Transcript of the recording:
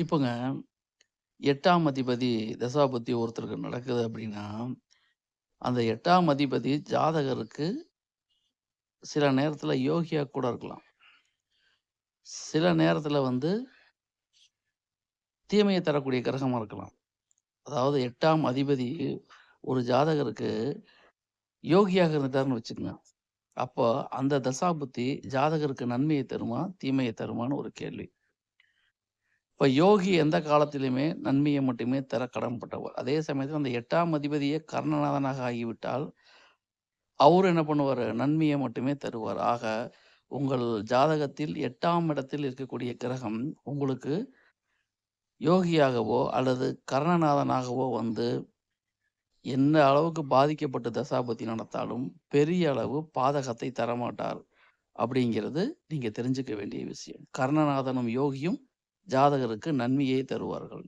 இப்போங்க 8ஆம் அதிபதி தசாபுத்தி ஒருத்தருக்கு நடக்குது அப்படின்னா, அந்த 8ஆம் அதிபதி ஜாதகருக்கு சில நேரத்தில யோகியா கூட இருக்கலாம். சில நேரத்தில தீமைய தரக்கூடிய கிரகமா இருக்கலாம். அதாவது 8ஆம் அதிபதி ஒரு ஜாதகருக்கு யோகியாக இருந்துட்டாருன்னு வச்சுக்கங்க. அப்போ அந்த தசாபுத்தி ஜாதகருக்கு நன்மையை தருமா? தீமையை தருமான்னு ஒரு கேள்வி. இப்ப யோகி எந்த காலத்திலுமே நன்மைய மட்டுமே தர கடன்பட்டவர். அதே சமயத்தில அந்த 8ஆம் அதிபதியே கர்ணநாதனாக ஆகிவிட்டால், அவரு என்ன பண்ணுவாரு? நன்மைய மட்டுமே தருவார். ஆக, உங்கள் ஜாதகத்தில் 8ஆம் இடத்தில் இருக்கக்கூடிய கிரகம் உங்களுக்கு யோகியாகவோ, அல்லது கர்ணநாதனாகவோ எந்த அளவுக்கு பாதிக்கப்பட்டு தசாபுத்தி நடந்தாலும், பெரிய அளவு பாதகத்தை தரமாட்டார். அப்படிங்கிறது நீங்க தெரிஞ்சுக்க வேண்டிய விஷயம். கர்ணநாதனும், யோகியும் ஜாதகருக்கு நன்மையை தருவார்கள்.